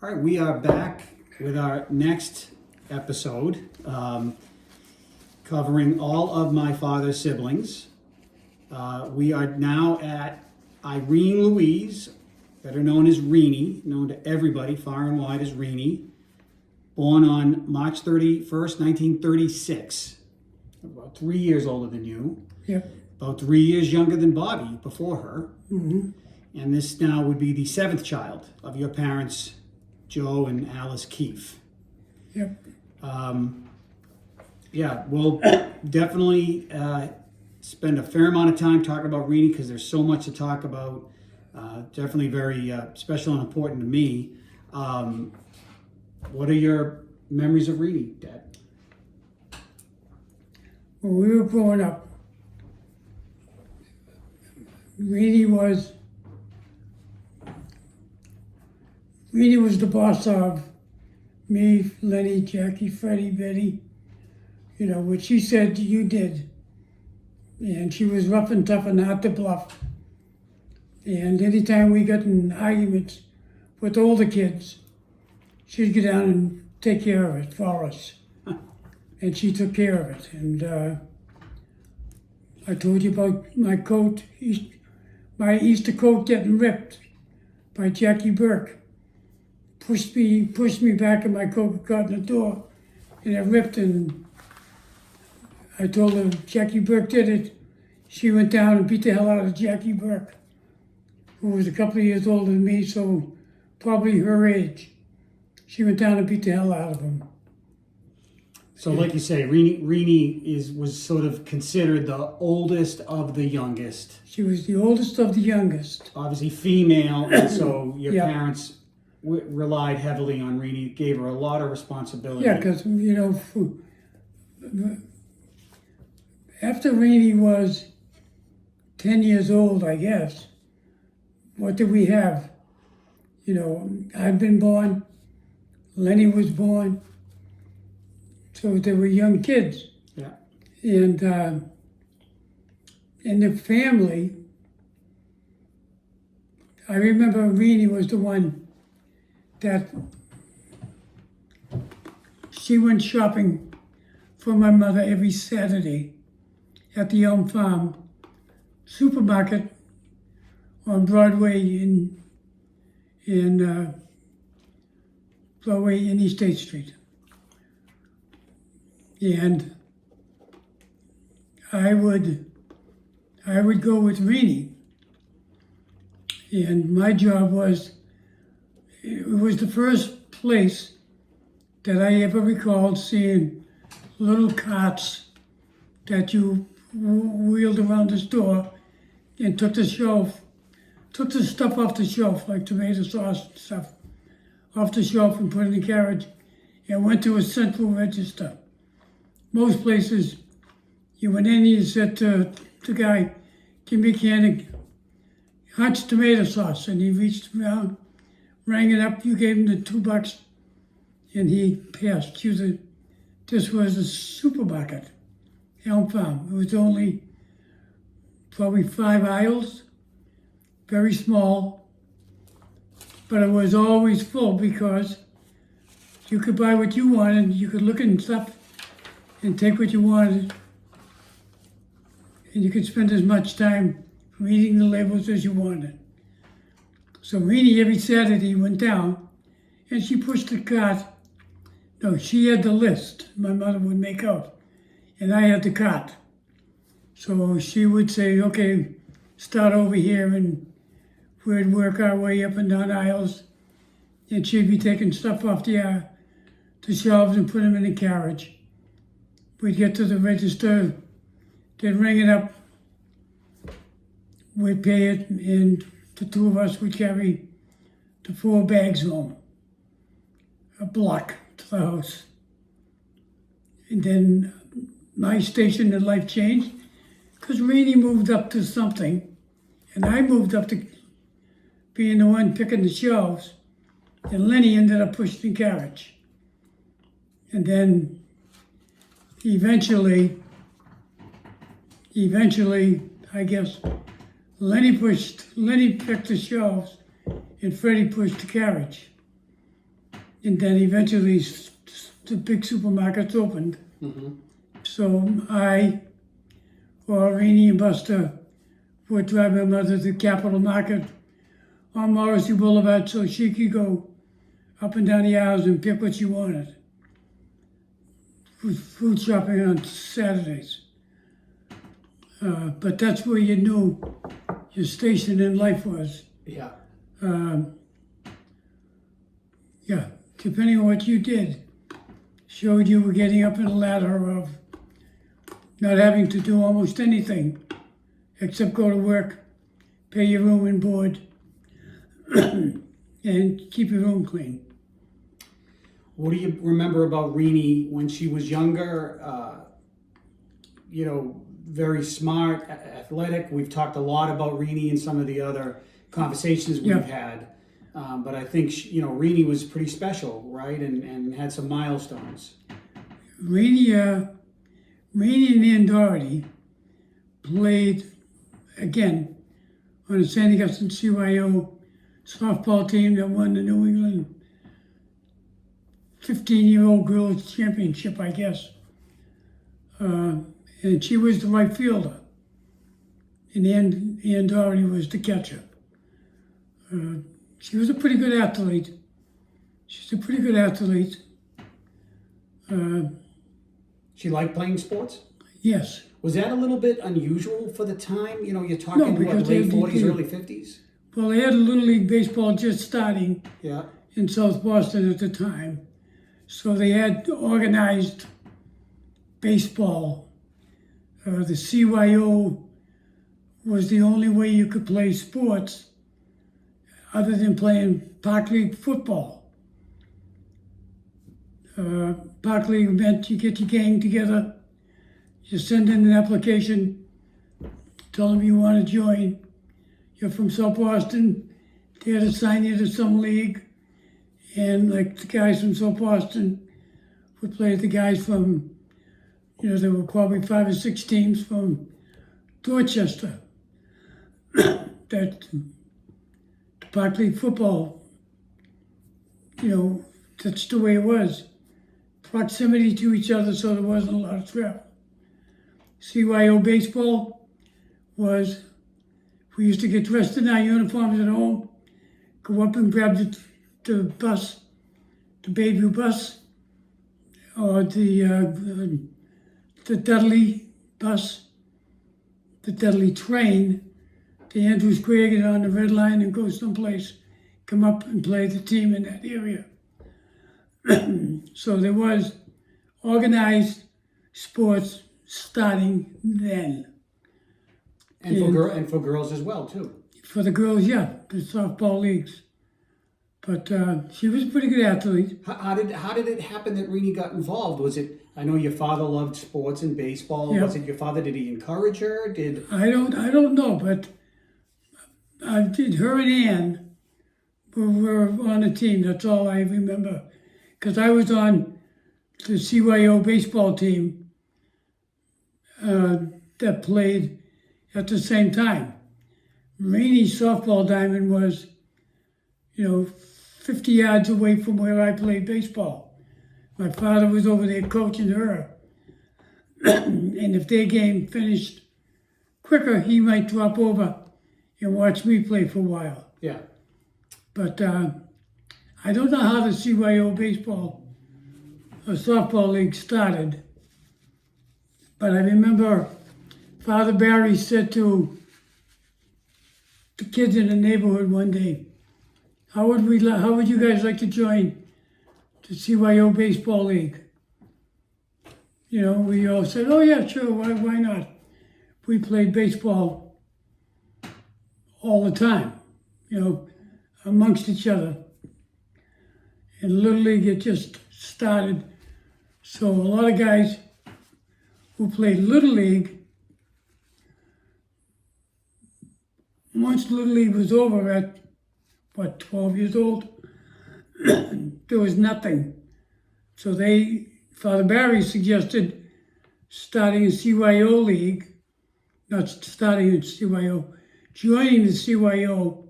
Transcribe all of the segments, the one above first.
All right, we are back with our next episode, covering all of my father's siblings. We are now at Irene Louise, better known as Renie, known to everybody far and wide as Renie, born on March 31st, 1936. About 3 years older than you. Yep. About 3 years younger than Bobby before her. Mm-hmm. And this now would be the seventh child of your parents, Joe and Alice Keefe. Yep. Yeah, we'll definitely spend a fair amount of time talking about Renie because there's so much to talk about. Definitely very special and important to me. What are your memories of Renie, Dad? When we were growing up, Renie was the boss of me, Lenny, Jackie, Freddie, Betty. You know, what she said, you did. And she was rough and tough and hard to bluff. And anytime we got in arguments with older kids, she'd get down and take care of it for us. And she took care of it. And I told you about my coat, my Easter coat getting ripped by Jackie Burke. Pushed me back and my coat got in the door and it ripped, and I told her Jackie Burke did it. She went down and beat the hell out of Jackie Burke, who was a couple of years older than me, so probably her age. She went down and beat the hell out of him. So like you say, Renie was sort of considered the oldest of the youngest. She was the oldest of the youngest. Obviously female, and so your Yeah. parents relied heavily on Renie, gave her a lot of responsibility. Yeah, because, after Renie was 10 years old, I guess, what did we have? I'd been born, Lenny was born, so they were young kids. Yeah. And in the family, I remember Renie was the one that she went shopping for my mother every Saturday at the Elm Farm supermarket on Broadway in East 8th Street. And I would go with Renie, and my job was, it was the first place that I ever recalled seeing little carts that you wheeled around the store and took the stuff off the shelf, like tomato sauce and stuff, off the shelf and put it in the carriage and went to a central register. Most places, you went in and you said to the guy, give me a can of Hunt's tomato sauce, and he reached around, rang it up, you gave him the $2, and he passed you. This was a supermarket, Elm Farm. It was only probably 5 aisles, very small, but it was always full because you could buy what you wanted, you could look at stuff and take what you wanted, and you could spend as much time reading the labels as you wanted. So Renie every Saturday went down and she pushed the cart. No, she had the list my mother would make out, and I had the cart. So she would say, okay, start over here, and we'd work our way up and down aisles, and she'd be taking stuff off the shelves and put them in the carriage. We'd get to the register, they'd ring it up, we'd pay it, and the two of us would carry the 4 bags home, a block to the house. And then my station in life changed because Renie moved up to something, and I moved up to being the one picking the shelves, and Lenny ended up pushing the carriage. And then eventually, I guess, Lenny picked the shelves and Freddie pushed the carriage. and then eventually the big supermarkets opened. So I, or Renie and Buster, would drive my mother to Capitol Market on Morrissey Boulevard so she could go up and down the aisles and pick what she wanted. Food shopping on Saturdays. But that's where you knew your station in life was. Yeah. Yeah, depending on what you did, showed you were getting up in a ladder of not having to do almost anything except go to work, pay your room and board, and keep your room clean. What do you remember about Renie when she was younger? Very smart, athletic. We've talked a lot about Renie in some of the other conversations we've had. But I think, Renie was pretty special, right? And had some milestones. Renie and Ann Doherty played, again, on the St. Augustine CYO softball team that won the New England 15-year-old girls championship, I guess. And she was the right fielder. And Ann Doherty was the catcher. She was a pretty good athlete. She's a pretty good athlete. She liked playing sports? Yes. Was that a little bit unusual for the time? You're talking late 40s, early 50s? Well, they had Little League Baseball just starting in South Boston at the time. So they had organized baseball. The CYO was the only way you could play sports other than playing Park League football. Park League meant you get your gang together, you send in an application, tell them you want to join. You're from South Boston, they'd assign you to some league, and like the guys from South Boston would play the guys from, there were probably 5 or 6 teams from Dorchester. That Park League football, that's the way it was. Proximity to each other, so there wasn't a lot of travel. CYO baseball was, we used to get dressed in our uniforms at home, go up and grab the bus, the Bayview bus, or the Dudley bus, the Dudley train, the Andrews Square, get on the red line and go someplace, come up and play the team in that area. So there was organized sports starting then. And for girls as well, too. For the girls, yeah, the softball leagues. But she was a pretty good athlete. How did it happen that Renie got involved? Was it, I know your father loved sports and baseball. Yeah. Was it your father? Did he encourage her? I don't know, but I did. Her and Ann were on the team. That's all I remember. Because I was on the CYO baseball team that played at the same time. Renie's softball diamond was, 50 yards away from where I played baseball. My father was over there coaching her. And if their game finished quicker, he might drop over and watch me play for a while. Yeah. But I don't know how the CYO baseball or softball league started, but I remember Father Barry said to the kids in the neighborhood one day, how would you guys like to join the CYO baseball league? We all said, oh yeah, sure, why not? We played baseball all the time, amongst each other. And Little League, it just started. So a lot of guys who played Little League, once Little League was over at, 12 years old, there was nothing. So Father Barry suggested starting a CYO league, not starting a CYO, joining the CYO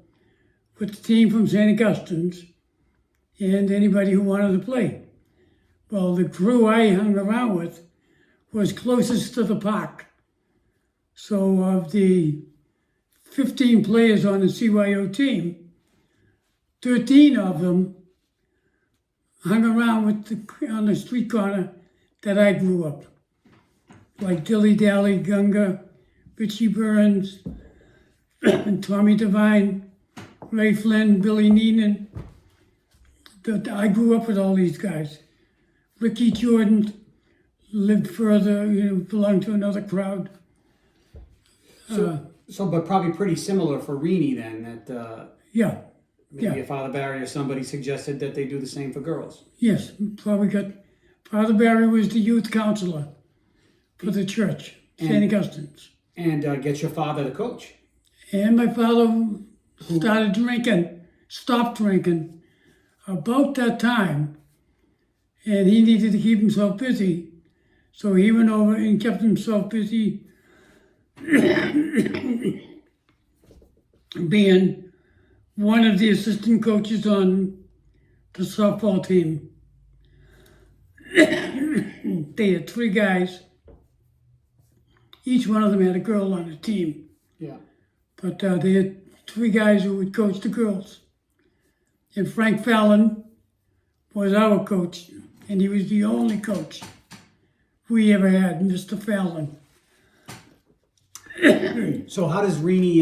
with the team from St. Augustine's and anybody who wanted to play. Well, the crew I hung around with was closest to the park. So of the 15 players on the CYO team, 13 of them hung around on the street corner that I grew up. Like Dilly Dally, Gunga, Richie Burns, and Tommy Devine, Ray Flynn, Billy Neenan. I grew up with all these guys. Ricky Jordan lived further, belonged to another crowd. But probably pretty similar for Renie then, that Yeah, maybe Father Barry or somebody suggested that they do the same for girls. yes, Father Barry was the youth counselor for the church, St. Augustine's. And get your father to coach. And my father stopped drinking about that time, and he needed to keep himself busy. So he went over and kept himself busy being one of the assistant coaches on the softball team. They had 3 guys. Each one of them had a girl on the team. Yeah. But they had 3 guys who would coach the girls. And Frank Fallon was our coach, and he was the only coach we ever had, Mr. Fallon. So how does Renie,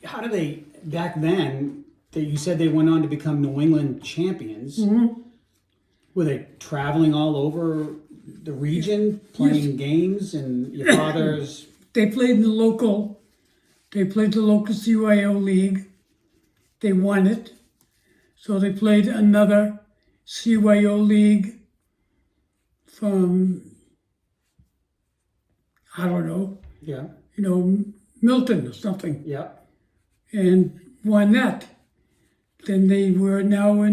how do they, back then, you said they went on to become New England champions. Mm-hmm. Were they traveling all over the region, playing games, and your father's... They played the local CYO league. They won it. So they played another CYO league from, I don't know, Yeah. Milton or something, Yeah. and won that. Then they were now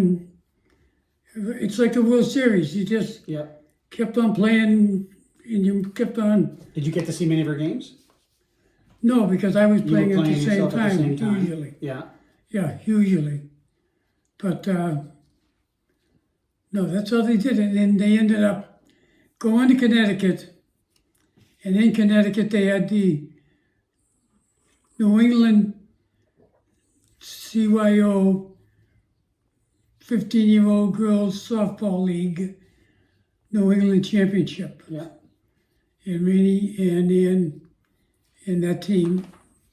it's like a World Series. You just Yeah. kept on playing and you kept on. Did you get to see many of her games? No, because I was You playing, were playing at the same yourself time, at the same time. usually. Yeah. Yeah, usually. But no, that's how they did it. And they ended up going to Connecticut. And in Connecticut, they had the New England CYO 15-year-old girls softball league, New England championship. Yeah. And Renie and that team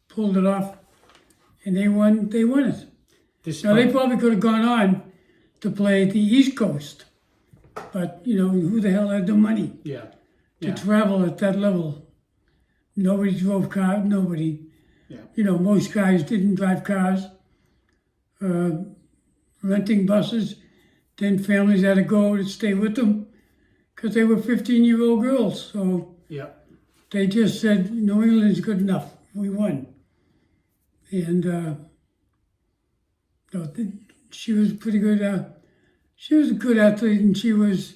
pulled it off, and they won it. Now, they probably could have gone on to play the East Coast, but, who the hell had the money Yeah. to travel at that level? Nobody drove cars, nobody. Yeah. Most guys didn't drive cars, renting buses. Then families had to go to stay with them because they were 15-year-old girls. So Yeah. they just said, New England's good enough. We won. And she was pretty good. She was a good athlete, and she was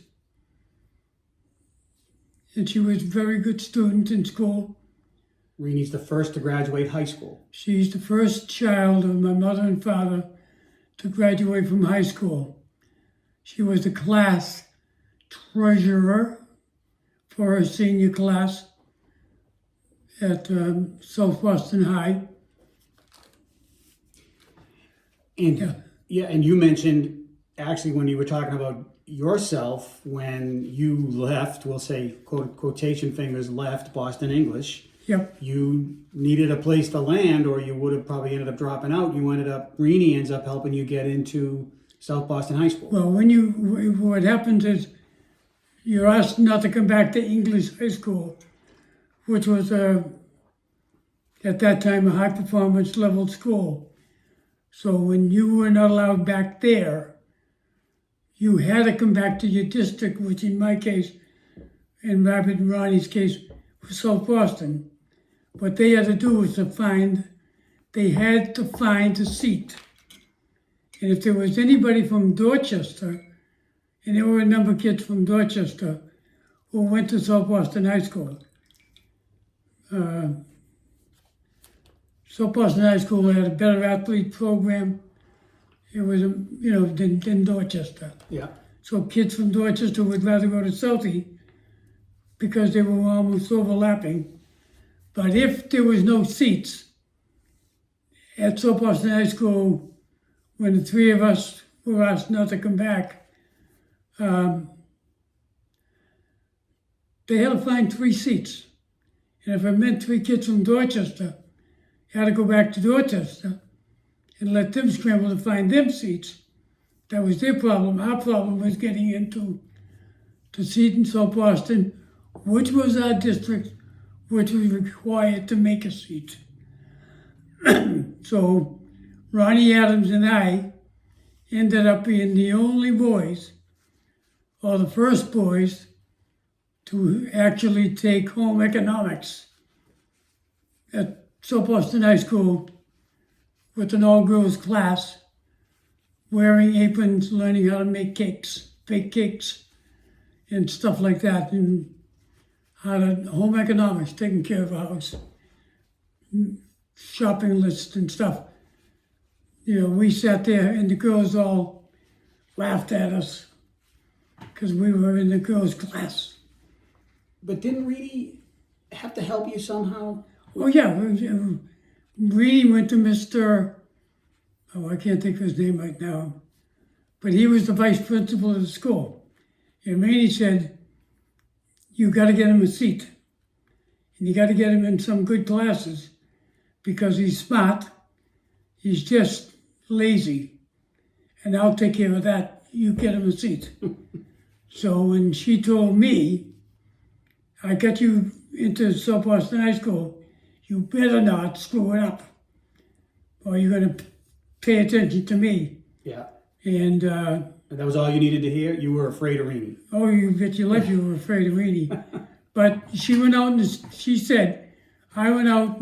a very good student in school. Renie's the first to graduate high school. She's the first child of my mother and father to graduate from high school. She was the class treasurer for her senior class at South Boston High. And and you mentioned actually when you were talking about yourself when you left, we'll say quotation fingers, left Boston English. Yep. You needed a place to land, or you would have probably ended up dropping out. Renie ends up helping you get into South Boston High School. Well, what happens is you're asked not to come back to English High School, which was at that time a high performance level school. So when you were not allowed back there, you had to come back to your district, which in my case, in Rabbit and Ronnie's case, was South Boston. What they had to do was they had to find a seat. And if there was anybody from Dorchester, and there were a number of kids from Dorchester who went to South Boston High School. South Boston High School had a better athlete program, It was, in Dorchester. Yeah. So kids from Dorchester would rather go to Southie because they were almost overlapping. But if there was no seats at South Boston High School, when the three of us were asked not to come back, they had to find 3 seats. And if it meant 3 kids from Dorchester, you had to go back to Dorchester and let them scramble to find them seats. That was their problem. Our problem was getting into the seat in South Boston, which was our district, which was required to make a seat. So Ronnie Adams and I ended up being the only boys, or the first boys, to actually take home economics at South Boston High School with an all-girls class, wearing aprons, learning how to make cakes, bake cakes, and stuff like that, and how to home economics, taking care of a house, shopping lists and stuff. We sat there and the girls all laughed at us because we were in the girls' class. But didn't Renie have to help you somehow? Oh yeah, Renie went to Mr. Oh, I can't think of his name right now, but he was the vice principal of the school. And Renie said, you got to get him a seat. And you got to get him in some good classes because he's smart. He's just lazy. And I'll take care of that. You get him a seat. So when she told me, I got you into South Boston High School, you better not screw it up, or you're going to pay attention to me. Yeah. And that was all you needed to hear? You were afraid of Renie? Oh, you bet your life you were afraid of Renie. But she went out and she said, I went out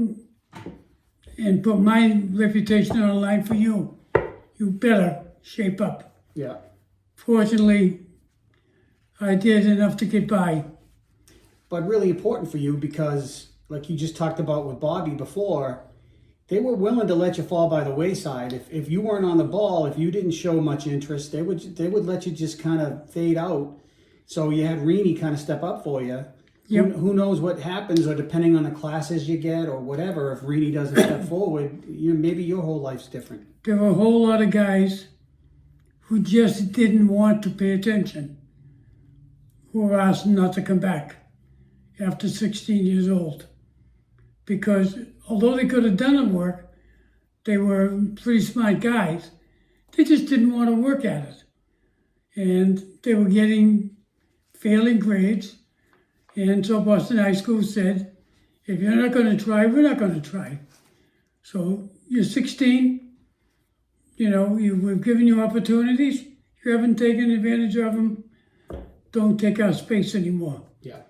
and put my reputation on the line for you. You better shape up. Yeah. Fortunately, I did enough to get by. But really important for you because, like you just talked about with Bobby before, they were willing to let you fall by the wayside. If you weren't on the ball, if you didn't show much interest, they would let you just kind of fade out. So you had Renie kind of step up for you. Yep. Who knows what happens, or depending on the classes you get or whatever, if Renie doesn't step forward, maybe your whole life's different. There were a whole lot of guys who just didn't want to pay attention, who were asked not to come back after 16 years old. Because although they could have done the work, they were pretty smart guys, they just didn't want to work at it. And they were getting failing grades. And so Boston High School said, if you're not going to try, we're not going to try. So you're 16, we've given you opportunities, you haven't taken advantage of them, don't take our space anymore. Yeah.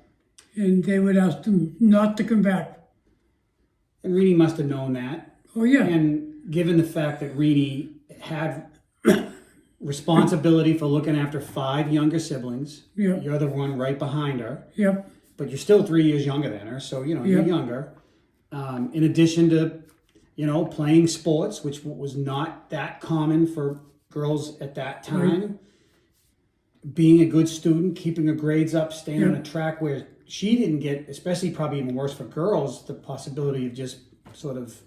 And they would ask them not to come back. And Renie must have known that. Oh, yeah. And given the fact that Renie had responsibility for looking after 5 younger siblings, Yep. You're the one right behind her. Yep. But you're still 3 years younger than her, so you're Yep. younger. In addition to, playing sports, which was not that common for girls at that time. Right. Being a good student, keeping her grades up, staying on Yep. a track where she didn't get, especially probably even worse for girls, the possibility of just sort of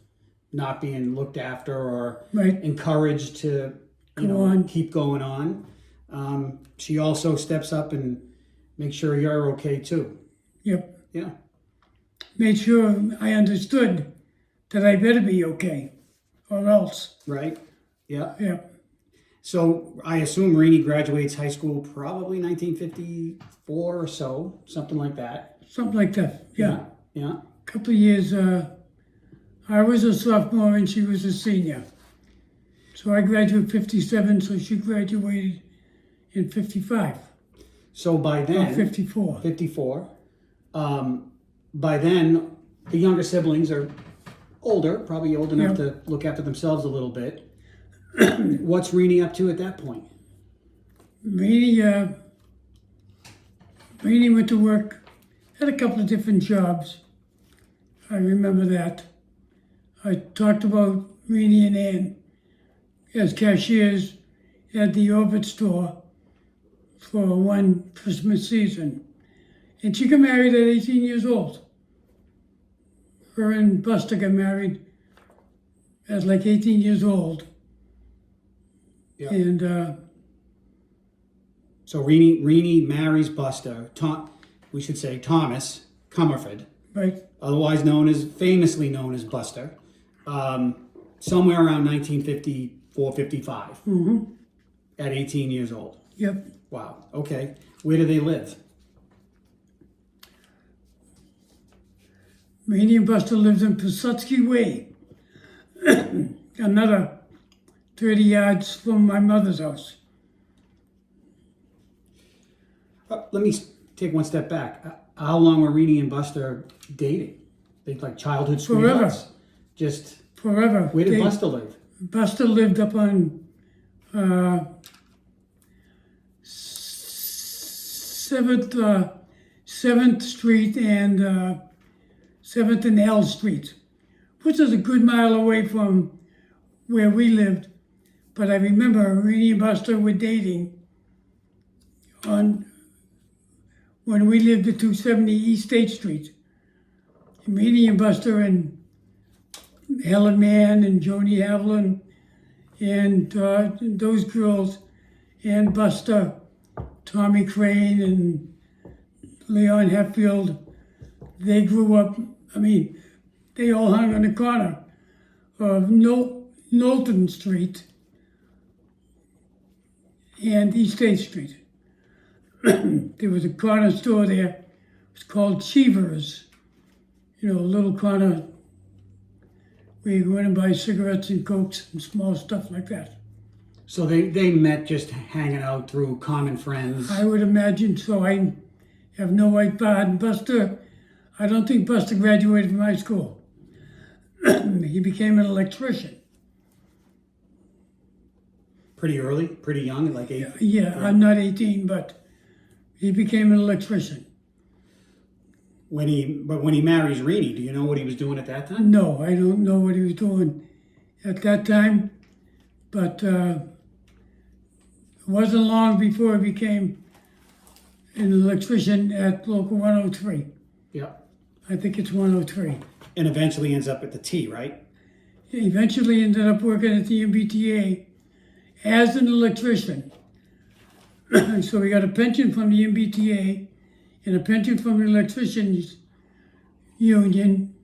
not being looked after or Right. encouraged to keep going on. She also steps up and makes sure you're okay too. Yep. Yeah. Made sure I understood that I better be okay, or else. Right? Yeah. Yep. So I assume Renie graduates high school probably 1954 or so, something like that. Something like that. Yeah. Yeah. Couple of years, I was a sophomore and she was a senior. So I graduated 57, so she graduated in 55. So by then, 54. 54. By then, the younger siblings are older, probably old enough to look after themselves a little bit. What's Renie up to at that point? Renie went to work, had a couple of different jobs. I remember that. I talked about Renie and Ann as cashiers at the Orbit store for one Christmas season. And she got married at 18 years old. Her and Buster got married at like 18 years old. Yeah. And So Renie marries Buster. We should say Thomas Comerford, right, otherwise famously known as Buster, somewhere around 1954, 55, at 18 years old. yep. Wow. Okay. Where do they live? Renie and Buster lived in Pasutsky Way, another 30 yards from my mother's house. Let me take one step back. How long were Renie and Buster dating? They like childhood sweethearts? Just Forever. where did Buster live? Buster lived up on 7th Street and 7th and L Street, which is a good mile away from where we lived. But I remember Renie and Buster were dating when we lived at 270 East State Street. And Renie and Buster and Helen Mann and Joni Havlin and those girls and Buster, Tommy Crane and Leon Hetfield, they grew up, they all hung on the corner of Knowlton Street and East State Street. There was a corner store there. It was called Cheever's. A little corner where you go in and buy cigarettes and cokes and small stuff like that. So they met just hanging out through common friends. I would imagine so. I have no idea. Buster, I don't think Buster graduated from high school. He became an electrician. Pretty early, pretty young, like 8. Yeah, I'm not 18, but he became an electrician. When he marries Renie, do you know what he was doing at that time? No, I don't know what he was doing at that time, but it wasn't long before he became an electrician at Local 103. Yeah. I think it's 103. And eventually ends up at the T, right? He eventually ended up working at the MBTA as an electrician. So he got a pension from the MBTA and a pension from the electricians union,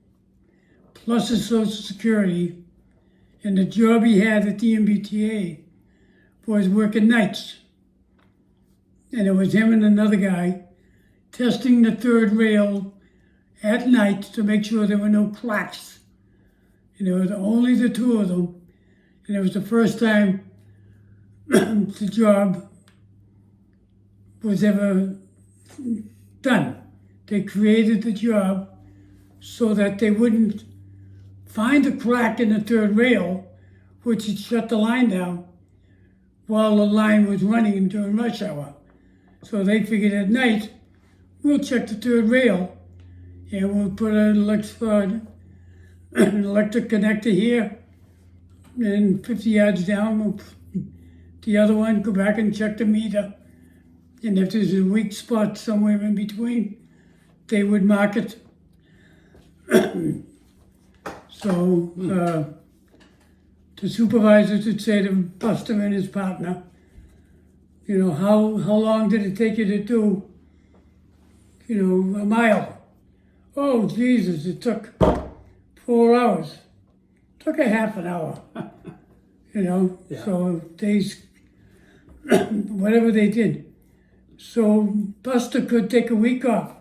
plus his Social Security. And the job he had at the MBTA was working nights. And it was him and another guy testing the third rail at night to make sure there were no cracks. And it was only the two of them. And it was the first time the job was ever done. They created the job so that they wouldn't find a crack in the third rail, which would shut the line down while the line was running during rush hour. So they figured at night, we'll check the third rail and we'll put an electric connector here, and 50 yards down, we'll put the other one, go back and check the meter. And if there's a weak spot somewhere in between, they would mark it. So the supervisors would say to Buster and his partner, how long did it take you to do, a mile? Oh, Jesus, it took 4 hours. Took a half an hour, Yeah. So whatever they did. So Buster could take a week off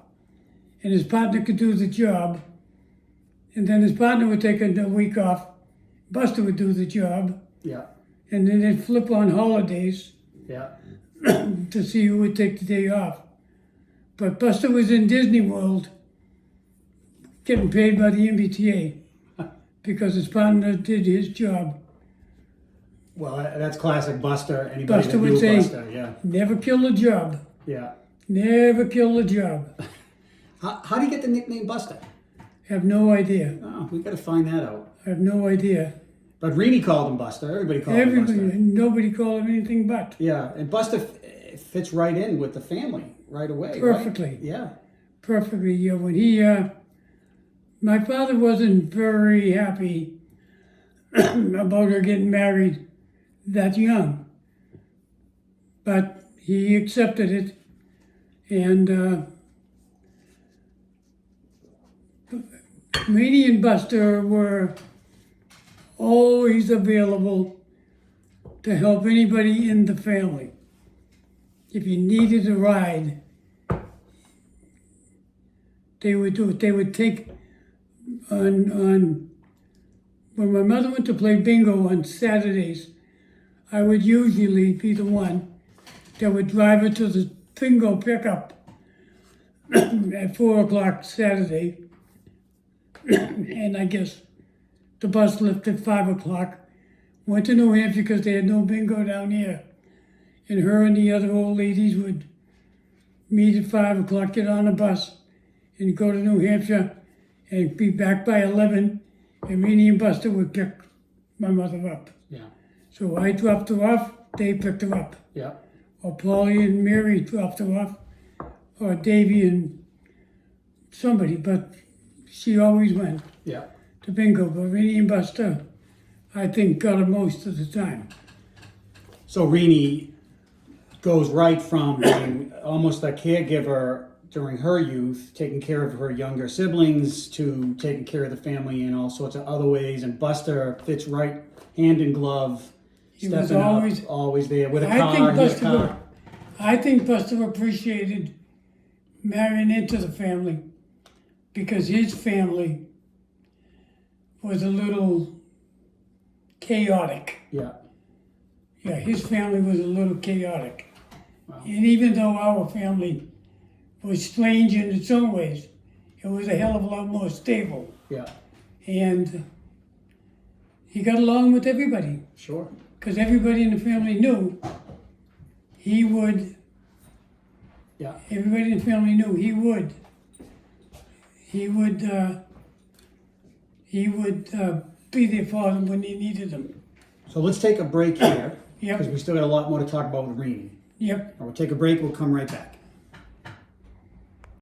and his partner could do the job. And then his partner would take a week off. Buster would do the job. Yeah. And then they'd flip on holidays Yeah. to see who would take the day off. But Buster was in Disney World getting paid by the MBTA because his partner did his job. Well, that's classic Buster. Anybody Buster that would knew say, Buster, yeah. never kill a job. Yeah. Never kill a job. How do you get the nickname Buster? Have no idea. Oh, we got to find that out. I have no idea. But Renie called him Buster. Everybody called him Everybody, Buster. nobody called him anything but. Yeah, and Buster fits right in with the family right away. Perfectly. Right? Yeah. Perfectly. Yeah, when my father wasn't very happy about her getting married that young, but he accepted it, and Renie and Buster were always available to help anybody in the family. If you needed a ride, they would do it. They would take on when my mother went to play bingo on Saturdays, I would usually be the one that would drive her to the bingo pickup at 4 o'clock Saturday. And I guess the bus left at 5 o'clock. Went to New Hampshire because they had no bingo down here. And her and the other old ladies would meet at 5 o'clock, get on a bus, and go to New Hampshire and be back by 11. And Renie and Buster would pick my mother up. Yeah. So I dropped her off, they picked her up. Yeah. Or Paulie and Mary dropped her off, or Davy and somebody, but she always went Yeah. to bingo. But Renie and Buster, I think, got her most of the time. So Renie goes right from being almost a caregiver during her youth, taking care of her younger siblings, to taking care of the family in all sorts of other ways. And Buster fits right hand in glove, He was stepping always- up, always there with a I car. think he had a Buster car. I think Buster appreciated marrying into the family because his family was a little chaotic. Yeah. Yeah, his family was a little chaotic. Wow. And even though our family was strange in its own ways, it was a hell of a lot more stable. Yeah. And he got along with everybody Sure. because everybody in the family knew he would. Yeah. Everybody in the family knew he would. He would be there for them when they needed them. So let's take a break here Yep. because we still got a lot more to talk about with Renie. Yep. We'll take a break. We'll come right back.